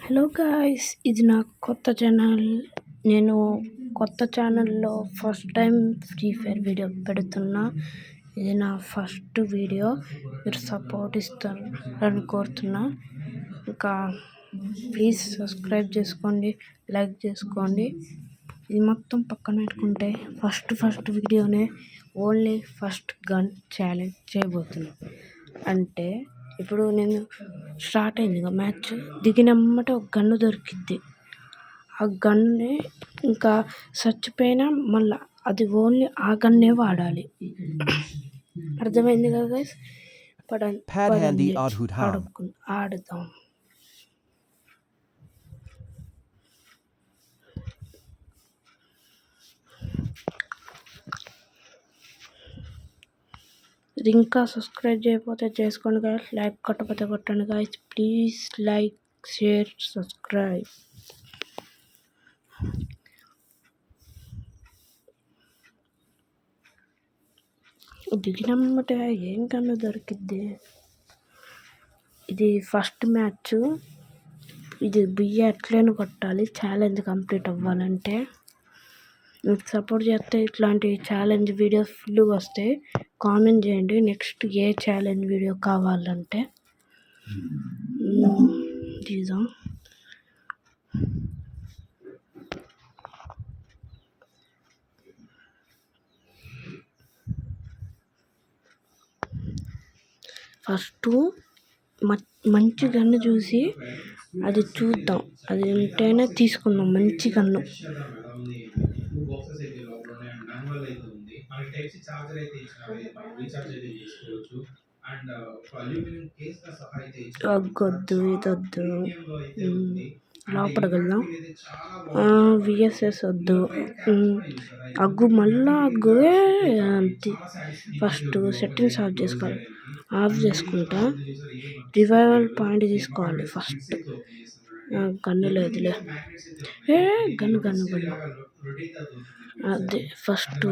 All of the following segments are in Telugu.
హలో గాయ్స్, ఇది నా కొత్త ఛానల్. నేను కొత్త ఛానల్లో first time free fire video పెడుతున్నా. ఇది నా ఫస్ట్ వీడియో. మీరు సపోర్ట్ ఇస్తారని కోరుతున్నా. ఇంకా ప్లీజ్ సబ్స్క్రైబ్ చేసుకోండి, లైక్ చేసుకోండి. ఇది మొత్తం పక్కన పెట్టుకుంటే ఫస్ట్ వీడియోనే ఓన్లీ ఫస్ట్ గన్ ఛాలెంజ్ చేయబోతున్నా. అంటే ఇప్పుడు నేను స్టార్ట్ అయింది మ్యాచ్, దిగినమ్మట ఒక గన్ను దొరికిద్ది. ఆ గన్నే ఇంకా చచ్చిపోయినా మళ్ళా అది ఓన్లీ ఆ గన్నే వాడాలి. అర్థమైంది కదా గైస్? Padhandy Adhudham. ఆడుదాం. ఇంకా సబ్స్క్రైబ్ చేయకపోతే చేసుకోండి గాయస్. లైక్ కొట్టకపోతే కొట్టండి guys. Please like, share, subscribe. దిగినమ్మట ఏం కన్ను దొరికిద్ది. ఇది ఫస్ట్ మ్యాచ్. ఇది బియ్య ఎట్లైనా కొట్టాలి ఛాలెంజ్ కంప్లీట్ అవ్వాలంటే. మీకు సపోర్ట్ చేస్తే ఇట్లాంటి ఛాలెంజ్ వీడియోస్ ఫుల్గా వస్తాయి. కామెంట్ చేయండి నెక్స్ట్ ఏ ఛాలెంజ్ వీడియో కావాలంటే. తీద్దాం. ఫస్ట్ మంచి గన్ను చూసి అది చూద్దాం, అది ఉంటేనే తీసుకుందాం మంచి గన్ను. అగ్గొద్దు, ఇదొద్దు, లోపలికి వెళ్దాం. విఎస్ఎస్ వద్దు. అగ్గు మళ్ళా అగ్గువే. ఫస్ట్ సెట్టింగ్స్ ఆఫ్ చేసుకుంటా. రివైవల్ పాయింట్ తీసుకోవాలి ఫస్ట్. గన్ను లేదులే. గన్ను అదే ఫస్ట్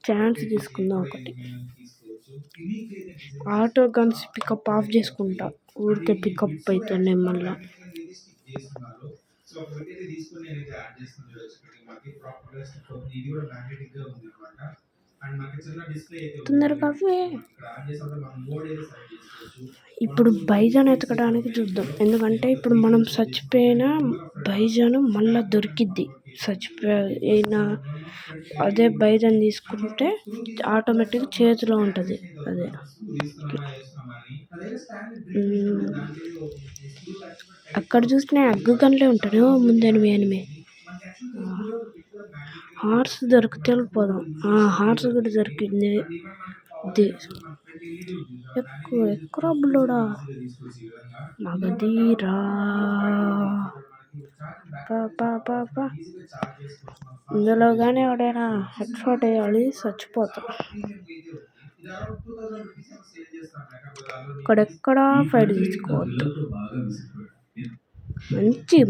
ఛాన్స్ తీసుకుందాం ఒకటి. ఆటో గన్స్ పికప్ ఆఫ్ చేసుకుంటా. ఊరికే పికప్ అయితేనే మళ్ళా. తొందరగా ఇప్పుడు బైజాన్ ఎతకడానికి చూద్దాం. ఎందుకంటే ఇప్పుడు మనం చచ్చిపోయిన బైజాన్ మళ్ళా దొరికిద్ది. చచ్చిపోయినా అదే బైజాన్ తీసుకుంటే ఆటోమేటిక్గా చేతిలో ఉంటుంది. అదే అక్కడ చూసినా అగ్గు గన్లే ఉంటాడు ముందు. ఎనిమి హార్స్ దొరికితే వెళ్ళిపోదాం. హార్స్ కూడా దొరికింది. ఎక్కువ బుల్లోడా మగధీరా. ఇందులో కానీ ఎవడైనా హెడ్ షాట్ వేయాలి, చచ్చిపోతాం. ఇక్కడెక్కడా ఫైట్ తీసుకోవద్దు.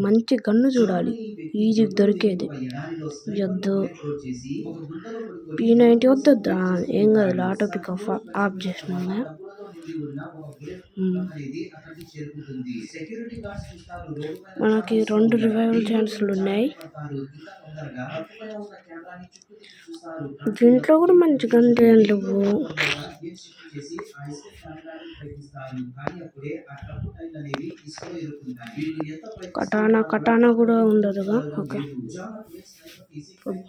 మంచి గన్ను చూడాలి, ఈజీ దొరికేది. వద్దు, P90 వద్దా? ఏం కాదు, ఆటో పిక్ ఆఫ్ చేసినా. మనకి 2 రివైవల్ ఛాన్సులు ఉన్నాయి. దీంట్లో కూడా మంచి గన్లు ఏం లేవు. కటానా కూడా ఉండదుగా. ఓకే,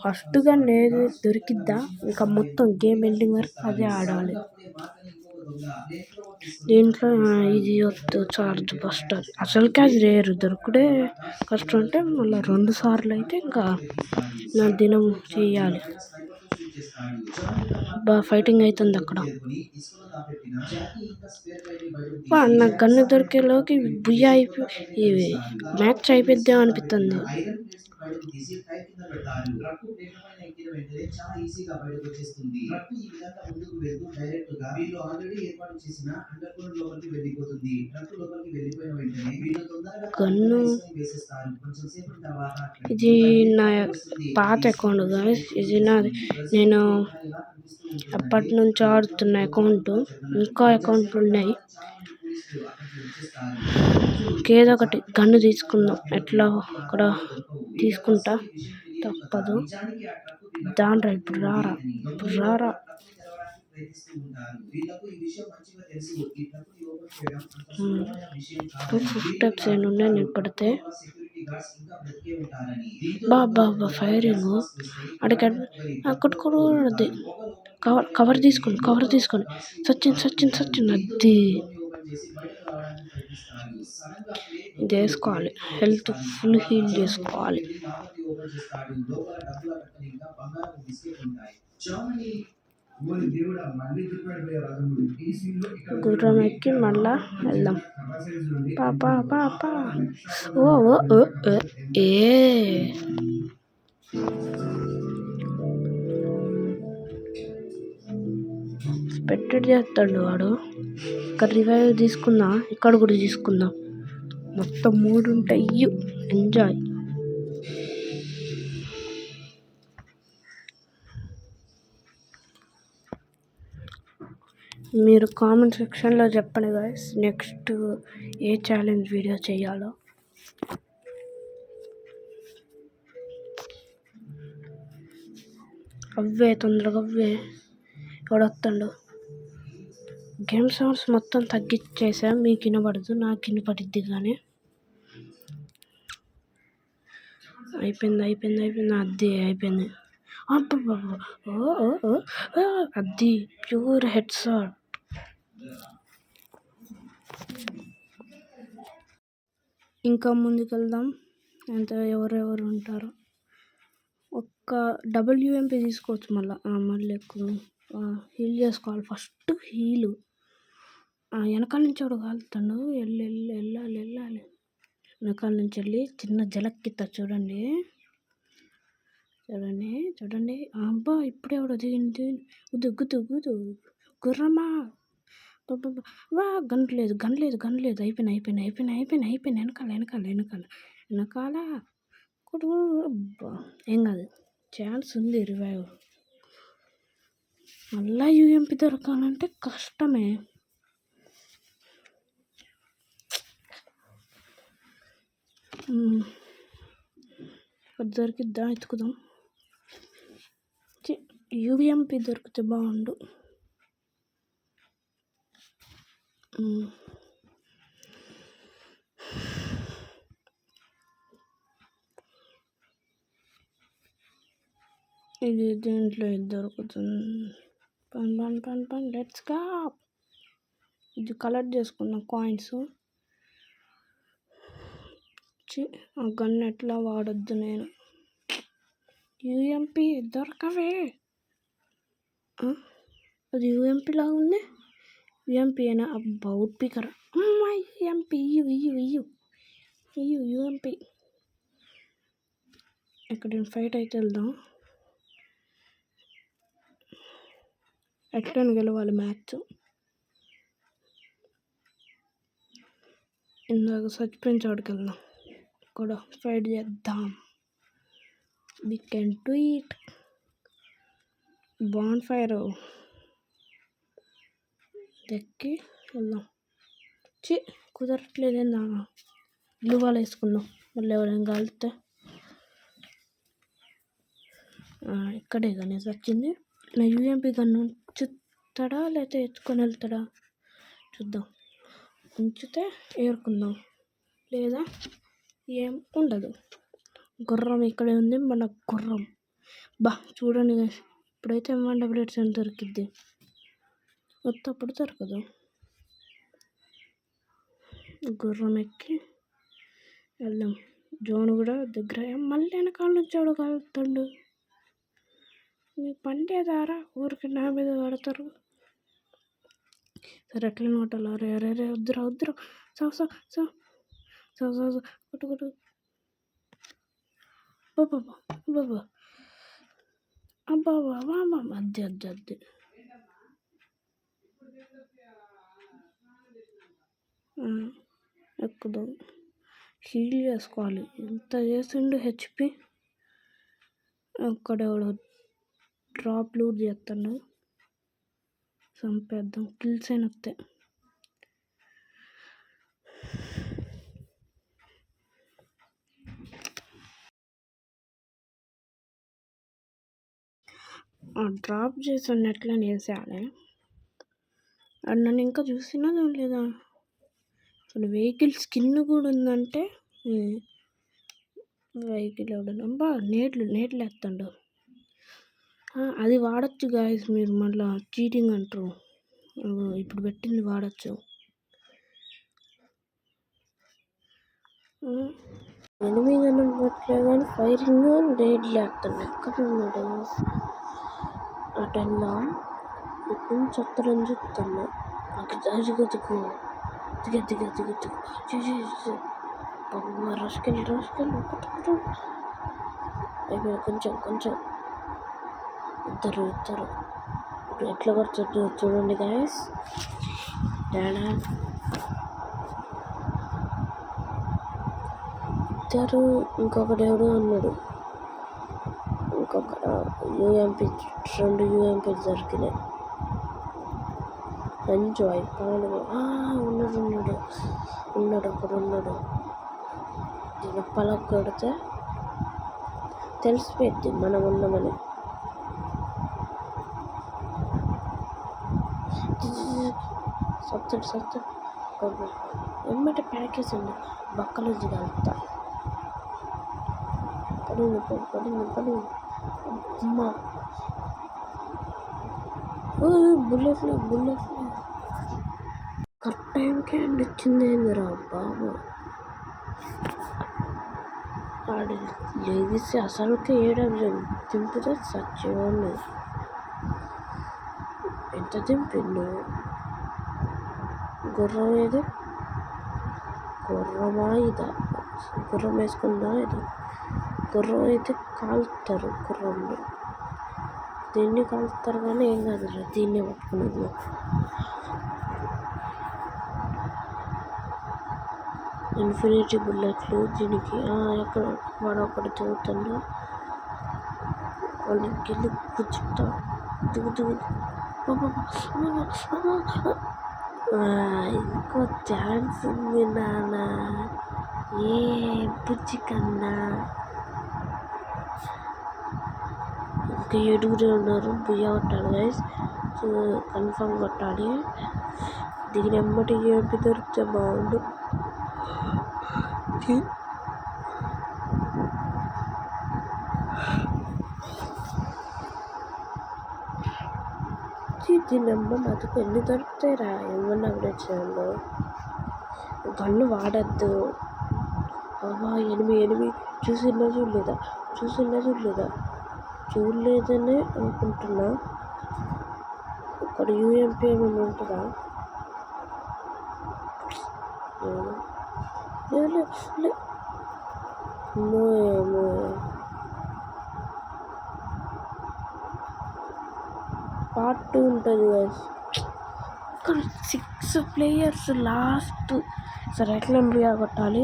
ఫస్ట్ గన్ ఏది దొరికిద్దా ఇంకా మొత్తం గేమ్ ఎండింగ్ వరకు అదే ఆడాలి. దీంట్లో ఇది వద్దు, చార్జ్ బస్టర్ అసలుకే అది రేరు, దొరుకుడే కష్టం. అంటే మళ్ళీ 2 సార్లు అయితే ఇంకా నా దినం చెయ్యాలి. ఫైటింగ్ అవుతుంది అక్కడ. నా గన్ను దొరికేలోకి బుయ్య అయిపోయి మ్యాచ్ అయిపోద్దాం అనిపిస్తుంది. గన్ను ఇది నా పాత అకౌంట్ గాయ్స్. ఇది నాది, నేను అప్పటి నుంచి ఆడుతున్న అకౌంట్. ఇంకా అకౌంట్లు ఉన్నాయి. ఏదో ఒకటి గన్ను తీసుకుందాం, ఎట్లా అక్కడ తీసుకుంటా, తప్పదు. దాండ్రా ఇప్పుడు రారా, ఇప్పుడు రారా. ఫుట్ స్టెప్స్ ఏమి ఉన్నాయి నేను పడితే. బాబా ఫైరింగ్ అడిగి కొట్టుకోవద్ది. కవర్ తీసుకొని సచిన్ అది ఇది వేసుకోవాలి. హెల్త్ ఫుల్ హీల్ చేసుకోవాలి. గుర్రం ఎక్కి మళ్ళా వెళ్దాం. పాపా ఓ ఏ స్పెక్టెడ్ చేస్తాడు వాడు. ఇక్కడ రివైవ్ తీసుకుందాం, ఇక్కడ కూడా తీసుకుందాం. మొత్తం 3 ఉంటాయి. ఎంజాయ్. మీరు కామెంట్ సెక్షన్లో చెప్పండి గైస్, నెక్స్ట్ ఏ ఛాలెంజ్ వీడియో చేయాలో. తొందరగా ఎవడొస్తాడు. గేమ్ సౌండ్స్ మొత్తం తగ్గించేసా, మీకు వినపడదు, నాకు వినపడిద్ది. కానీ అయిపోయింది. అది అయిపోయింది. అది ప్యూర్ హెడ్ షాట్. ఇంకా ముందుకెళ్దాం. ఎవరెవరు ఉంటారు. ఒక్క WMP తీసుకోవచ్చు. మళ్ళీ ఎక్కువ హీల్ చేసుకోవాలి. ఫస్ట్ హీలు వెనకాల నుంచి ఒకడు కాలుతాడు. వెళ్ళాలి. వెనకాల నుంచి వెళ్ళి చిన్న జలక్కిత్తా. చూడండి. అబ్బా ఇప్పుడే ఎవడో దిగింది. గుద్దు గుర్రమా. వా గన్లేదు. అయిపోయినాయి. వెనకాల ఏం కాదు, ఛాన్స్ ఉంది. రివైవ్ మళ్ళా UMP దొరకాలంటే కష్టమే. దొరికిద్దా, ఎత్తుకుదాం. UMP దొరికితే బాగుండు. ఇది దీంట్లో దొరుకుతుంది. పన్ లెట్స్ గా. ఇది కలెక్ట్ చేసుకున్న కాయిన్స్. ఆ గన్ ఎట్లా వాడొద్దు నేను. UMP దొరకవే. అది UMP లాగా ఉంది. UMP అయినా అబౌట్ పికర్. UMP ఇయ్యు UMP. ఇక్కడ ఫైట్ అయితే వెళ్దాం. ఎట్లా గెలవాలి మ్యాచ్. ఇందాక చచ్చిపోయిన చోటుకి వెళ్దాం. కూడా ఫైట్ చేద్దాం. We can do it. Bonfire ఎక్కి వెళ్దాం. కుదరట్లేదేందా. గ్లూవాల్ వేసుకుందాం. మళ్ళీ ఎవరైనా కాలితే. ఇక్కడే కానీ వచ్చింది. నా UMP గన్ను ఉంచుతాడా లేకపోతే ఎత్తుకొని వెళ్తాడా చూద్దాం. ఉంచితే ఏరుకుందాం, లేదా ఏం ఉండదు. గుర్రం ఇక్కడే ఉంది. మన గుర్రం చూడండి. ఇప్పుడైతే M188 దొరికిద్ది. అప్పుడు దొరకదు. గుర్రం ఎక్కి వెళ్దాం. జోన్ కూడా దగ్గర. మళ్ళీ వెనకాల నుంచి ఎవడో కలుగుతాడు. మీ పండేదారా ఊరికి నా మీద పడతారు. సరే ఎట్లా కొట్టాలి. అరే వద్దురా. కొట్టు. బాబా అబ్బా అద్దె. ఎక్కుదాం. హీల్ చేసుకోవాలి. ఎంత చేసిండు HP. అక్కడ ఎవడో డ్రాప్ లూట్ చేస్తాడు. చంపేద్దాం. కిల్స్ అయిన వస్తాయి. డ్రాప్ చేసాను ఎట్లా వేసేయాలి. అది నన్ను ఇంకా చూసినా లేదా అసలు వెహికల్ స్కిన్ కూడా ఉందంటే వెహికల్ ఎవడబ్బా నేట్లు వేస్తాడు. అది వాడచ్చు గాయస్, మీరు మళ్ళీ చీటింగ్ అంటారు. ఇప్పుడు పెట్టింది వాడచ్చు. ఎనిమిది అనట్లేదు కానీ ఫైరింగ్ రేట్లు వేస్తాడు. ఎక్కడ ఉన్నాడు అటెల్లా ఇప్పుడు చెత్తలని చెప్తాను. నాకు దిగు బాబు రసుకెళ్ళి కొట్టుకుంటు అయిపోయి కొంచెం ఇద్దరు ఇప్పుడు ఎట్లా కొడుతుంది చూడండి గాయస్. తేడా ఇద్దరు ఇంకొకటి ఎవడో ఉన్నాడు. ఇంకొక యూఎంపీ 2 యూఎంపీ దొరికినాయి. ఎంజాయ్ ఉన్నాడు ఒకడు. దీన్ని పలక కొడితే తెలిసిపోయింది మనం ఉన్నామని. సత్తడు ఎమ్మటి ప్యాకేజ్ ఉంది. బక్కలు కలుపుతా పడింది అమ్మా. బుల్లెట్లు కరెక్ట్ టైంకే అండి వచ్చింది. ఏందిరా బాబు ఆడి లేగిసి అసలుకే దింపితే సచ్చిపోండి. ఎంత దింపిండు. గుర్రం ఏది గుర్రమా ఇదా? గుర్రం వేసుకుందా ఇది? గుర్రం అయితే కాలుతారు. గుర్రంలో దీన్ని కాలుతారు కానీ ఏం కాదు. దీన్నే పట్టుకునేది. ఇన్ఫినిటీ బుల్లెట్లు దీనికి. ఎక్కడ వాడు ఒకటి చదువుతాడు. వాళ్ళకి వెళ్ళి కూర్చుంటా. దిగు ఇంకో ఛాన్స్ ఉంది నాన్న. ఏ బుజ్జి కన్నా ఇంకా 7 ఉన్నారు. బుయ్య కొట్టాలి గైస్. కన్ఫర్మ్ కొట్టాలి. దిగిన ఎమ్మటి ఏపి దొరికితే బాగుండు. దీనమ్మ బతుకు ఎన్ని దొరుకుతాయిరా ఏమన్నా అప్డేట్ చేయండి. గన్ను వాడద్దు. ఎనిమిది చూసినా చూడలేదనే అనుకుంటున్నా. ఇక్కడ యూఎంపీ ఏమైనా ఉంటుందా? పార్ట్ 2 ఉంటుంది గైస్. ఇక్కడ 6 players లాస్ట్. సరే ఎట్లా కొట్టాలి.